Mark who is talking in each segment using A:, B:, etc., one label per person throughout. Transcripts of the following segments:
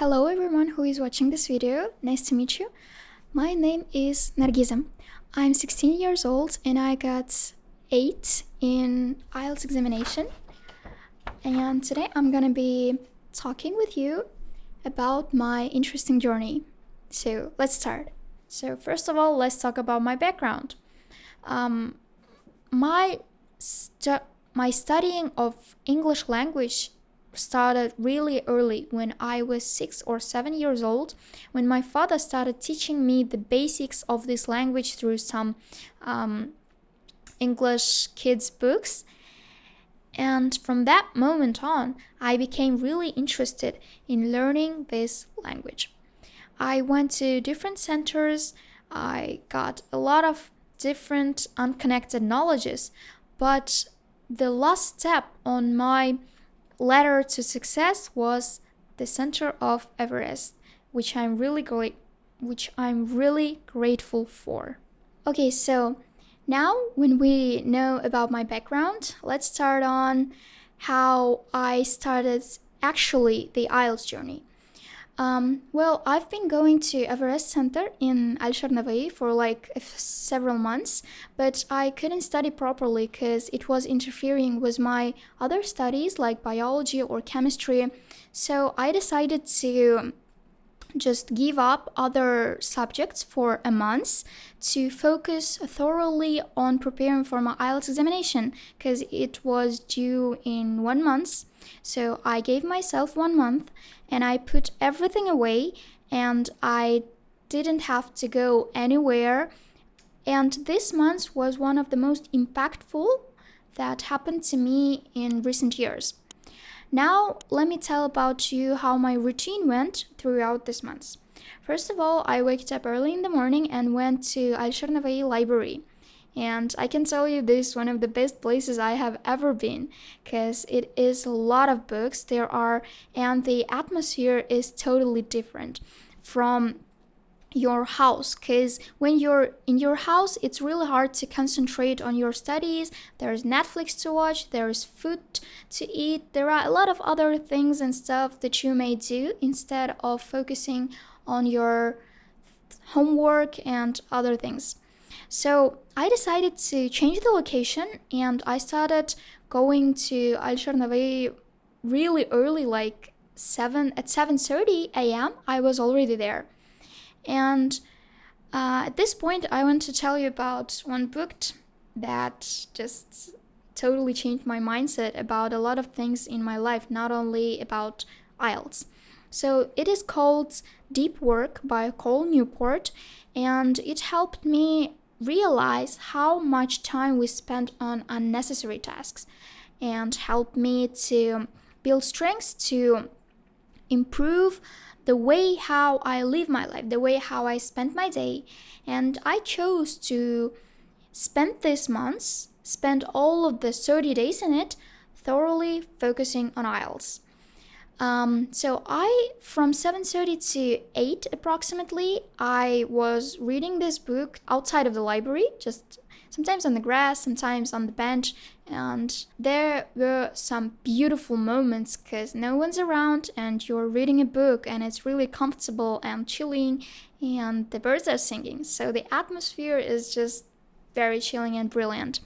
A: Hello everyone who is watching this video, nice to meet you. My name is Nargiza. I'm 16 years old and I got 8 in IELTS examination. And today I'm gonna be talking with you about my interesting journey. So let's start. So first of all, let's talk about my background. My studying of English language started really early when I was 6 or 7 years old, when my father started teaching me the basics of this language through some English kids books. And from that moment on, I became really interested in learning this language. I went to different centers, I got a lot of different unconnected knowledges, but the last step on my ladder to success was the center of Everest, which I'm really grateful for. Okay, so now when we know about my background, let's start on how I started actually the IELTS journey. Well, I've been going to Everest Center in Al-Sharnavai for several months, but I couldn't study properly because it was interfering with my other studies like biology or chemistry. So I decided to just give up other subjects for a month to focus thoroughly on preparing for my IELTS examination because it was due in 1 month. So I gave myself 1 month and I put everything away and I didn't have to go anywhere. And this month was one of the most impactful that happened to me in recent years. Now, let me tell about you how my routine went throughout this month. First of all, I waked up early in the morning and went to Al-Sharnavai library. And I can tell you this is one of the best places I have ever been because it is a lot of books and the atmosphere is totally different from your house, because when you're in your house it's really hard to concentrate on your studies. There's Netflix to watch, there's food to eat, there are a lot of other things and stuff that you may do instead of focusing on your homework and other things. So I decided to change the location and I started going to Al-Sharnavai really early, like 7:30 a.m. I was already there. And at this point, I want to tell you about one book that just totally changed my mindset about a lot of things in my life, not only about IELTS. So it is called Deep Work by Cole Newport, and it helped me realize how much time we spend on unnecessary tasks and helped me to build strengths to improve the way how I live my life, the way how I spend my day. And I chose to spend all of the 30 days in it, thoroughly focusing on IELTS. So from 7:30 to 8 approximately, I was reading this book outside of the library, just sometimes on the grass, sometimes on the bench, and there were some beautiful moments because no one's around and you're reading a book and it's really comfortable and chilling and the birds are singing. So the atmosphere is just very chilling and brilliant.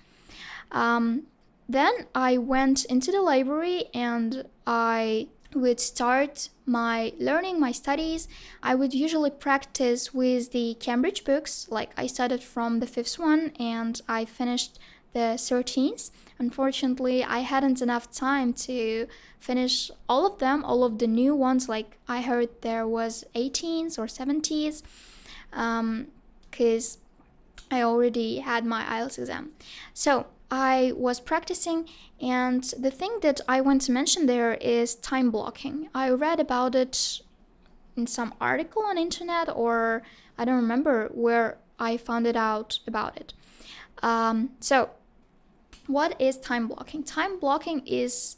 A: Then I went into the library and I would start my studies. I would usually practice with the Cambridge books, like I started from the 5th one and I finished the 13th. Unfortunately, I hadn't enough time to finish all of them, all of the new ones, like I heard there was 18s or 70s, because I already had my IELTS exam. So I was practicing, and the thing that I want to mention there is time blocking. I read about it in some article on internet, or I don't remember where I found it out about it. So what is time blocking? Time blocking is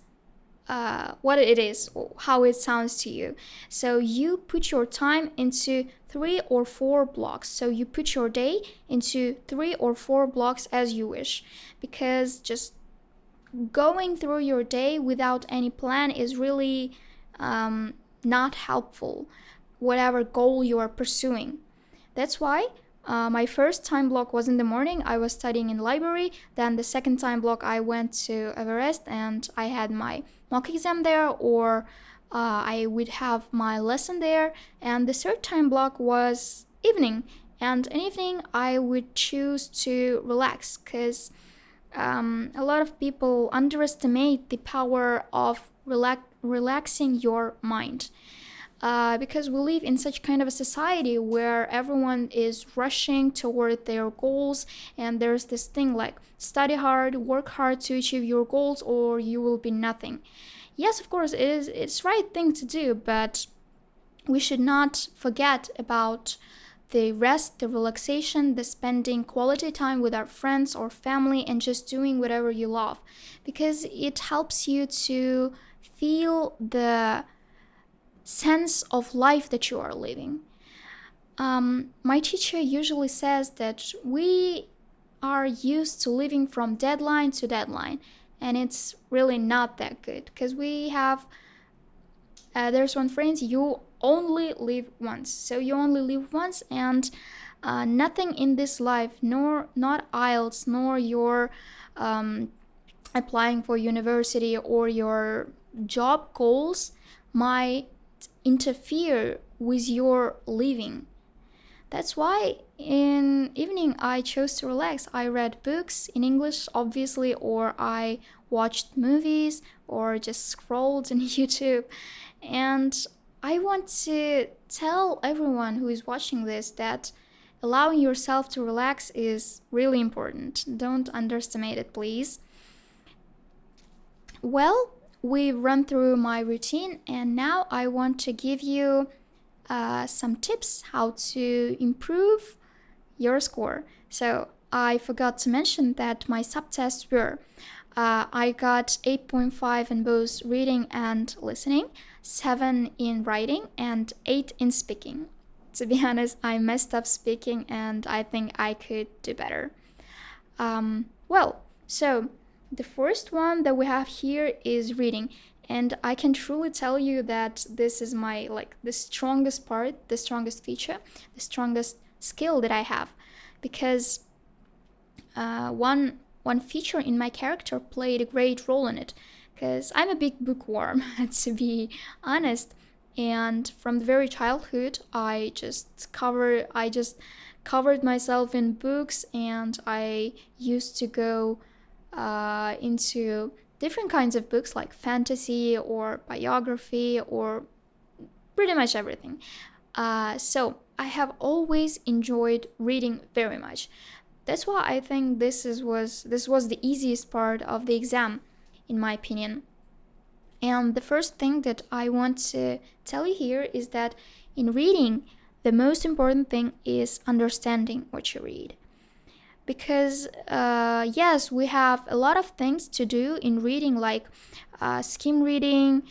A: what it is, how it sounds to you. So you put your time into 3 or 4 blocks. So you put your day into 3 or 4 blocks as you wish, because just going through your day without any plan is really not helpful, whatever goal you are pursuing. That's why my first time block was in the morning. I was studying in the library. Then the second time block I went to Everest and I had my mock exam there, or I would have my lesson there. And the third time block was evening. And in evening I would choose to relax, because a lot of people underestimate the power of relaxing your mind. Because we live in such kind of a society where everyone is rushing toward their goals, and there's this thing like study hard, work hard to achieve your goals, or you will be nothing. Yes, of course, it's the right thing to do, but we should not forget about the rest, the relaxation, the spending quality time with our friends or family, and just doing whatever you love, because it helps you to feel the sense of life that you are living. My teacher usually says that we are used to living from deadline to deadline, and it's really not that good, because we have there's one phrase: you only live once. So you only live once, and nothing in this life, not IELTS, nor your applying for university or your job goals might interfere with your living. That's why in evening I chose to relax. I read books in English, obviously, or I watched movies, or just scrolled on YouTube. And I want to tell everyone who is watching this that allowing yourself to relax is really important. Don't underestimate it, please. Well, we've run through my routine, and now I want to give you some tips how to improve your score. So I forgot to mention that my subtests were I got 8.5 in both reading and listening, 7 in writing, and 8 in speaking. To be honest, I messed up speaking, and I think I could do better. So the first one that we have here is reading. And I can truly tell you that this is my, the strongest part, the strongest feature, the strongest skill that I have. Because one feature in my character played a great role in it. Because I'm a big bookworm, to be honest. And from the very childhood, I just covered myself in books, and I used to go into different kinds of books like fantasy or biography or pretty much everything. So I have always enjoyed reading very much. That's why I think this was the easiest part of the exam, in my opinion. And the first thing that I want to tell you here is that in reading, the most important thing is understanding what you read. Because yes, we have a lot of things to do in reading, like skim reading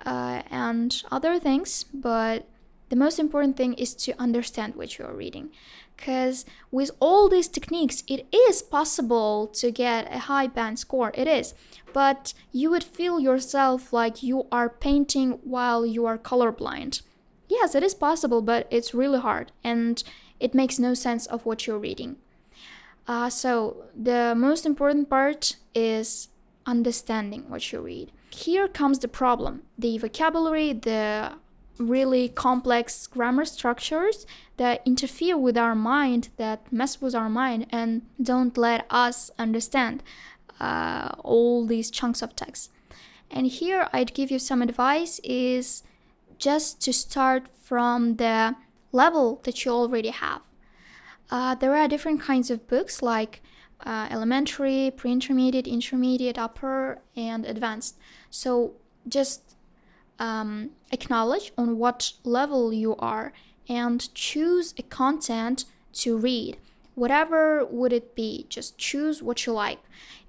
A: and other things, but the most important thing is to understand what you are reading. Because with all these techniques, it is possible to get a high band score, it is, but you would feel yourself like you are painting while you are colorblind. Yes, it is possible, but it's really hard, and it makes no sense of what you're reading. So the most important part is understanding what you read. Here comes the problem. The vocabulary, the really complex grammar structures that interfere with our mind, that mess with our mind and don't let us understand all these chunks of text. And here I'd give you some advice is just to start from the level that you already have. There are different kinds of books like elementary, pre-intermediate, intermediate, upper, and advanced. So just acknowledge on what level you are and choose a content to read. Whatever would it be, just choose what you like.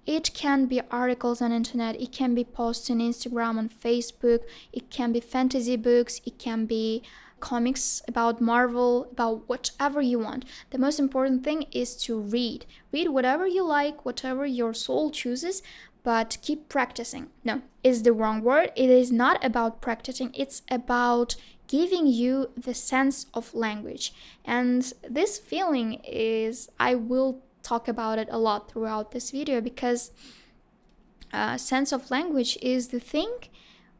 A: It can be articles on internet, it can be posts on Instagram, on Facebook, it can be fantasy books, it can be comics about Marvel, about whatever you want. The most important thing is to read. Read whatever you like, whatever your soul chooses, but keep practicing. No, is the wrong word. It is not about practicing. It's about giving you the sense of language. And this feeling is, I will talk about it a lot throughout this video, because sense of language is the thing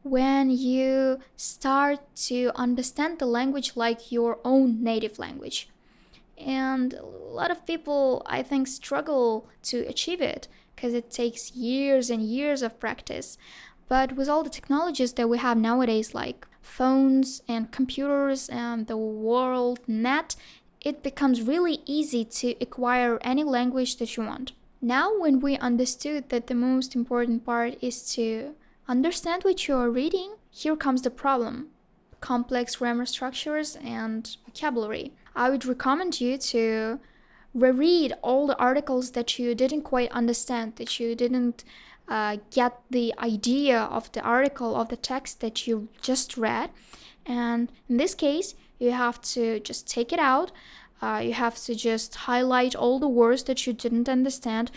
A: when you start to understand the language like your own native language. And a lot of people, I think, struggle to achieve it because it takes years and years of practice. But with all the technologies that we have nowadays, like phones and computers and the world net, it becomes really easy to acquire any language that you want. Now, when we understood that the most important part is to understand what you are reading, here comes the problem: complex grammar structures and vocabulary. I would recommend you to reread all the articles that you didn't quite understand, that you didn't get the idea of the article, of the text that you just read. And in this case, you have to just take it out. You have to just highlight all the words that you didn't understand.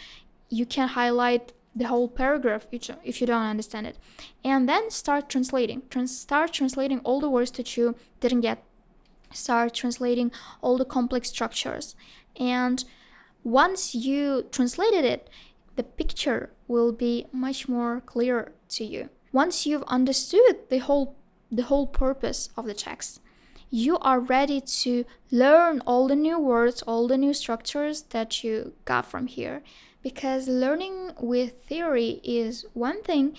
A: You can highlight the whole paragraph if you don't understand it. And then start translating. Start translating all the words that you didn't get. Start translating all the complex structures. And once you translated it, the picture will be much more clear to you. Once you've understood the whole purpose of the text, you are ready to learn all the new words, all the new structures that you got from here. Because learning with theory is one thing,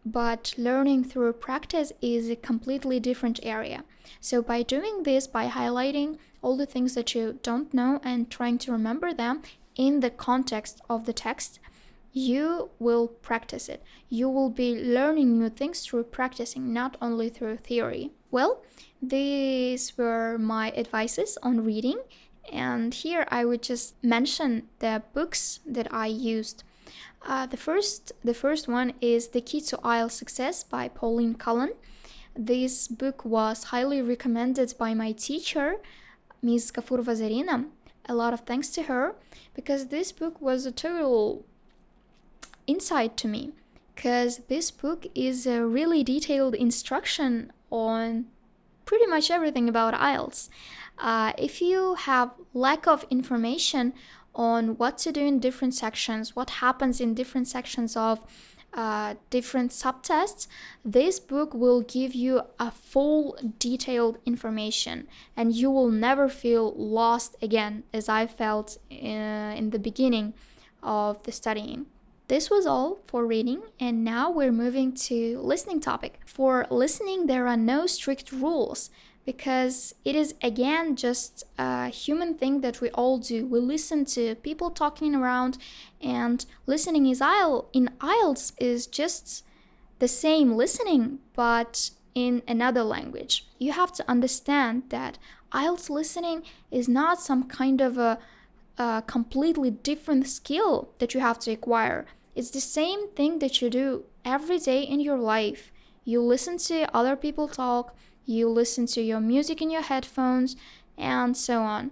A: but learning through practice is a completely different area. So by doing this, by highlighting all the things that you don't know and trying to remember them in the context of the text, you will practice it. You will be learning new things through practicing, not only through theory. Well, these were my advices on reading. And here I would just mention the books that I used. The first one is The Key to IELTS Success by Pauline Cullen. This book was highly recommended by my teacher, Ms. Kafurova Zarina. A lot of thanks to her, because this book was a total insight to me, because this book is a really detailed instruction on pretty much everything about IELTS. If you have lack of information on what to do in different sections, what happens in different sections of different subtests, this book will give you a full detailed information, and you will never feel lost again, as I felt in the beginning of the studying. This was all for reading, and now we're moving to listening topic. For listening, there are no strict rules, because it is again just a human thing that we all do. We listen to people talking around, and listening in IELTS is just the same listening, but in another language. You have to understand that IELTS listening is not some kind of a completely different skill that you have to acquire. It's the same thing that you do every day in your life. You listen to other people talk, you listen to your music in your headphones, and so on.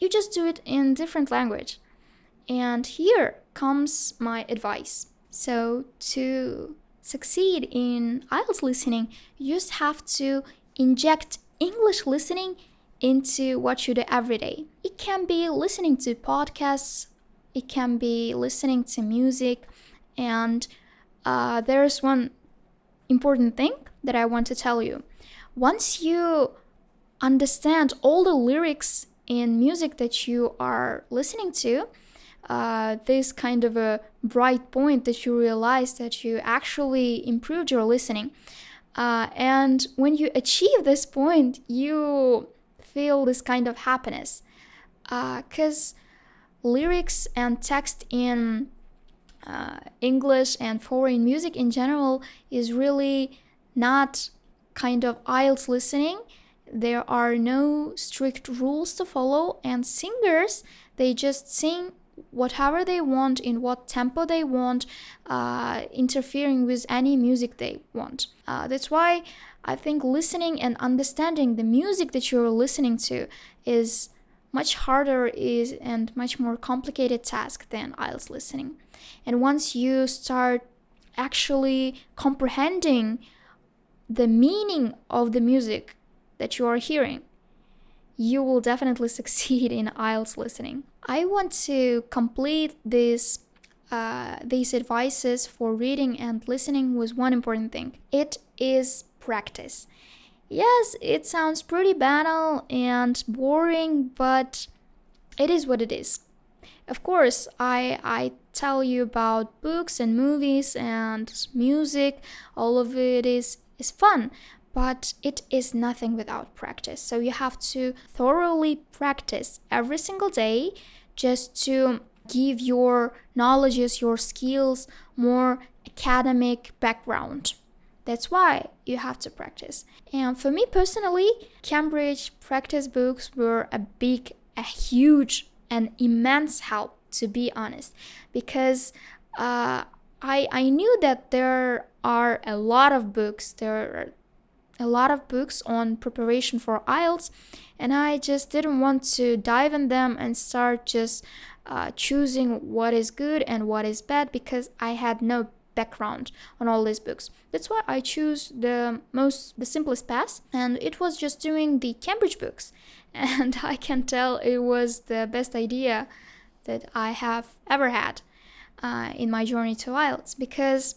A: You just do it in different language. And here comes my advice. So to succeed in IELTS listening, you just have to inject English listening into what you do every day. It can be listening to podcasts, it can be listening to music, and there's one important thing that I want to tell you. Once you understand all the lyrics in music that you are listening to, this kind of a bright point that you realize that you actually improved your listening. And when you achieve this point, you feel this kind of happiness. Because lyrics and text in English and foreign music in general is really not kind of IELTS listening. There are no strict rules to follow, and singers, they just sing whatever they want, in what tempo they want, interfering with any music they want. That's why I think listening and understanding the music that you're listening to is much harder and much more complicated task than IELTS listening. And once you start actually comprehending the meaning of the music that you are hearing, you will definitely succeed in IELTS listening. I want to complete these advices for reading and listening with one important thing. It is practice. Yes, it sounds pretty banal and boring, but it is what it is. Of course, I tell you about books and movies and music. All of it is fun, but it is nothing without practice. So you have to thoroughly practice every single day just to give your knowledges, your skills, more academic background. That's why you have to practice. And for me personally, Cambridge practice books were a huge and immense help, to be honest, because I knew that there are a lot of books. There are a lot of books on preparation for IELTS, and I just didn't want to dive in them and start just choosing what is good and what is bad, because I had no background on all these books. That's why I choose the simplest path, and it was just doing the Cambridge books. And I can tell it was the best idea that I have ever had in my journey to IELTS, because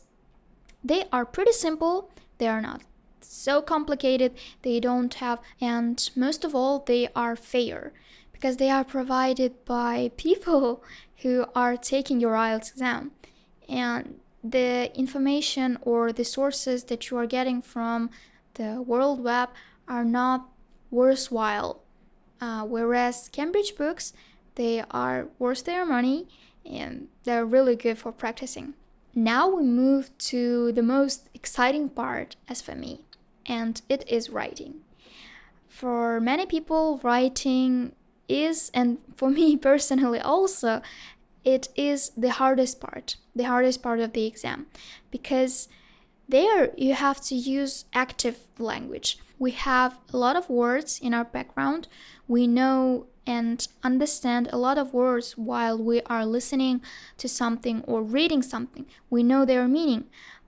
A: they are pretty simple. They are not so complicated. They don't have, and most of all, they are fair, because they are provided by people who are taking your IELTS exam. And the information or the sources that you are getting from the World Web are not worthwhile. Whereas Cambridge books, they are worth their money, and they're really good for practicing. Now we move to the most exciting part as for me, and it is writing. For many people, writing is, and for me personally also, it is the hardest part of the exam, because there you have to use active language. We have a lot of words in our background. We know and understand a lot of words while we are listening to something or reading something. We know their meaning,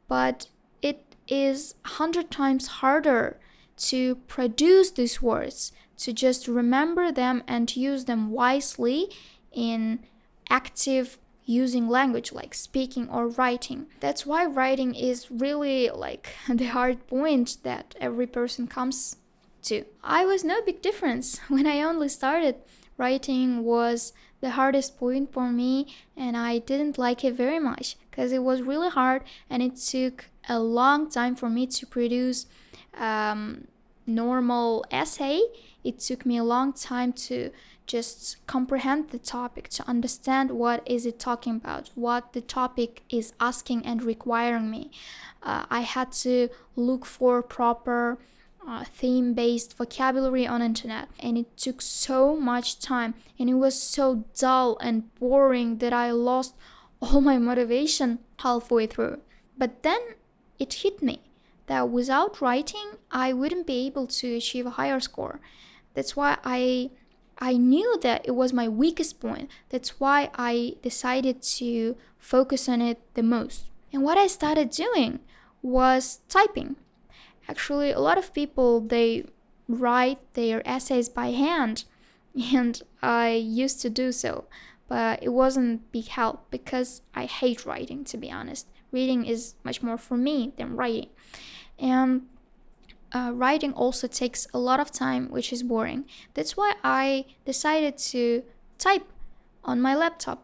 A: but it is 100 times harder to produce these words, to just remember them and use them wisely in active using language like speaking or writing. That's why writing is really like the hard point that every person comes to. I was no big difference. When I only started, writing was the hardest point for me, and I didn't like it very much because it was really hard, and it took a long time for me to produce normal essay. It took me a long time to just comprehend the topic, to understand what is it talking about, what the topic is asking and requiring me. I had to look for proper theme-based vocabulary on internet, and it took so much time, and it was so dull and boring that I lost all my motivation halfway through. But then it hit me that without writing, I wouldn't be able to achieve a higher score. That's why I knew that it was my weakest point. That's why I decided to focus on it the most. And what I started doing was typing. Actually, a lot of people, they write their essays by hand, and I used to do so, but it wasn't big help because I hate writing, to be honest. Reading is much more for me than writing. And writing also takes a lot of time, which is boring. That's why I decided to type on my laptop.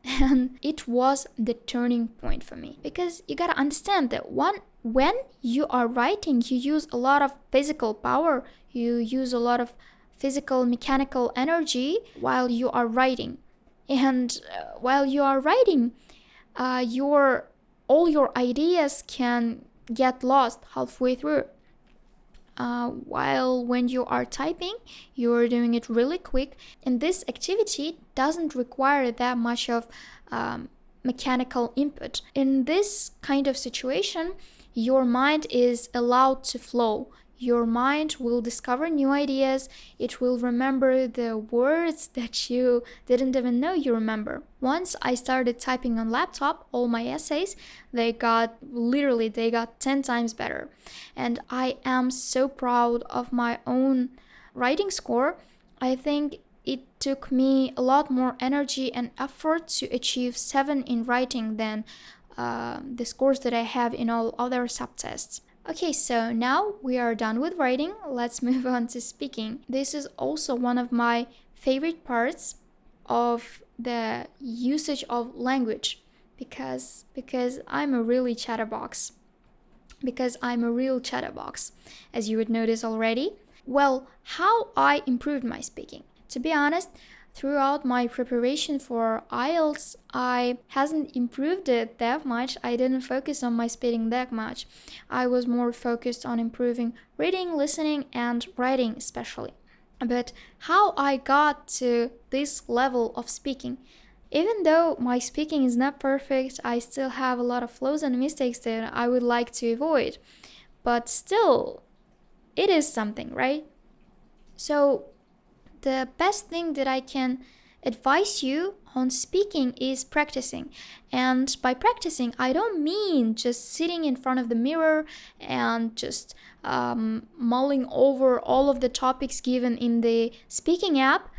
A: And it was the turning point for me, because you gotta understand that when you are writing, you use a lot of physical power, you use a lot of physical mechanical energy while you are writing. And while you are writing, all your ideas can get lost halfway through. While when you are typing, you're doing it really quick, and this activity doesn't require that much of mechanical input. In this kind of situation, your mind is allowed to flow. your mind will discover new ideas. It will remember the words that you didn't even know you remember. Once I started typing on laptop, all my essays, they got 10 times better. And I am so proud of my own writing score. I think it took me a lot more energy and effort to achieve 7 in writing than the scores that I have in all other subtests. Okay, so now we are done with writing. Let's move on to speaking. This is also one of my favorite parts of the usage of language because I'm a really chatterbox. Because I'm a real chatterbox, as you would notice already. Well, how I improved my speaking. To be honest, throughout my preparation for IELTS, I hasn't improved it that much. I didn't focus on my speaking that much. I was more focused on improving reading, listening, and writing especially. But how I got to this level of speaking, even though my speaking is not perfect, I still have a lot of flaws and mistakes that I would like to avoid. But still, it is something, right? So the best thing that I can advise you on speaking is practicing. And by practicing, I don't mean just sitting in front of the mirror and just mulling over all of the topics given in the speaking app.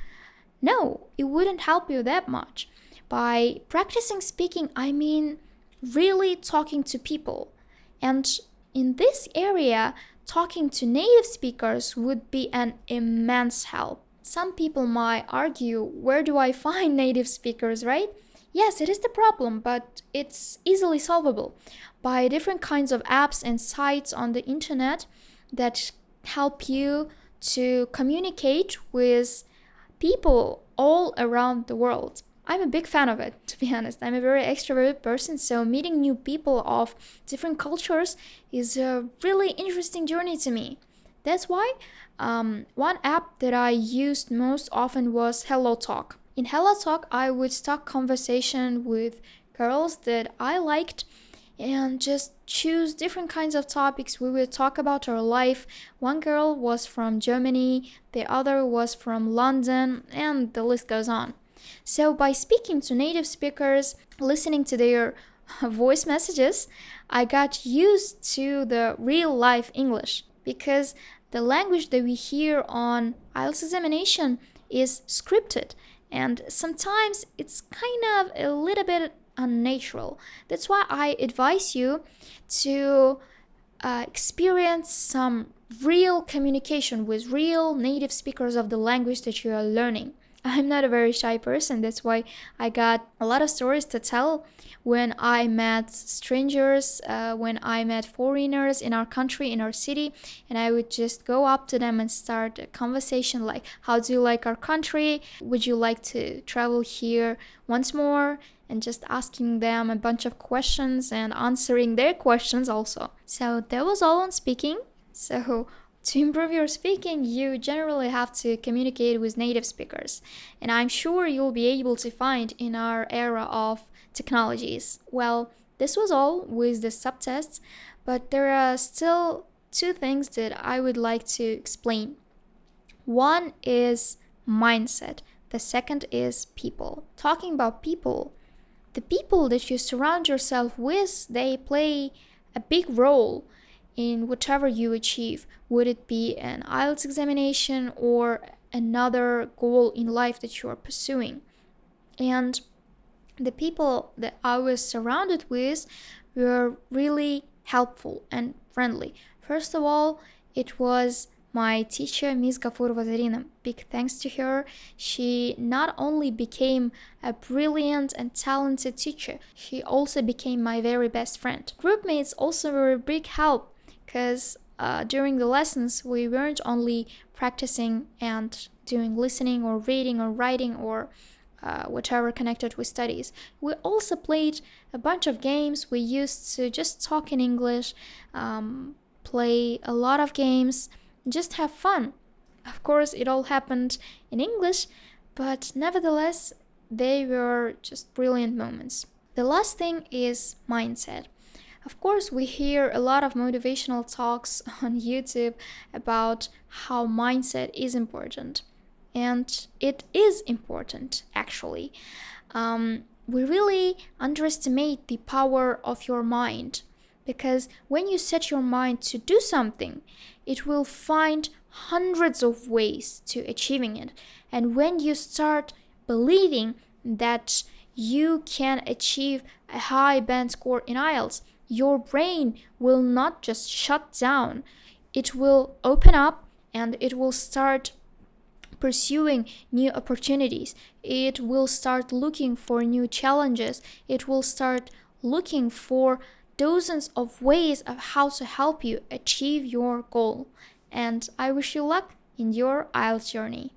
A: No, it wouldn't help you that much. By practicing speaking, I mean really talking to people. And in this area, talking to native speakers would be an immense help. Some people might argue, where do I find native speakers, right? Yes, it is the problem, but it's easily solvable by different kinds of apps and sites on the internet that help you to communicate with people all around the world. I'm a big fan of it, to be honest. I'm a very extroverted person, so meeting new people of different cultures is a really interesting journey to me. That's why one app that I used most often was Hello Talk. In Hello Talk, I would start conversation with girls that I liked and just choose different kinds of topics. We would talk about our life. One girl was from Germany, the other was from London, and the list goes on. So by speaking to native speakers, listening to their voice messages, I got used to the real life English because the language that we hear on IELTS examination is scripted and sometimes it's kind of a little bit unnatural. That's why I advise you to experience some real communication with real native speakers of the language that you are learning. I'm not a very shy person. That's why I got a lot of stories to tell when I met strangers, when I met foreigners in our country, in our city, and I would just go up to them and start a conversation like, how do you like our country? Would you like to travel here once more? And just asking them a bunch of questions and answering their questions also. So that was all on speaking. So to improve your speaking, you generally have to communicate with native speakers. And I'm sure you'll be able to find in our era of technologies. Well, this was all with the subtests, but there are still two things that I would like to explain. One is mindset. The second is people. Talking about people, the people that you surround yourself with, they play a big role in whatever you achieve. Would it be an IELTS examination or another goal in life that you are pursuing? And the people that I was surrounded with were really helpful and friendly. First of all, it was my teacher, Ms. Gafurova Zarina. Big thanks to her. She not only became a brilliant and talented teacher, she also became my very best friend. Groupmates also were a big help because during the lessons we weren't only practicing and doing listening or reading or writing or whatever connected with studies. We also played a bunch of games. We used to just talk in English, play a lot of games, just have fun. Of course, it all happened in English, but nevertheless, they were just brilliant moments. The last thing is mindset. Of course, we hear a lot of motivational talks on YouTube about how mindset is important. And it is important, actually. We really underestimate the power of your mind, because when you set your mind to do something, it will find hundreds of ways to achieving it. And when you start believing that you can achieve a high band score in IELTS, your brain will not just shut down, it will open up and it will start pursuing new opportunities. It will start looking for new challenges. It will start looking for dozens of ways of how to help you achieve your goal. And I wish you luck in your IELTS journey.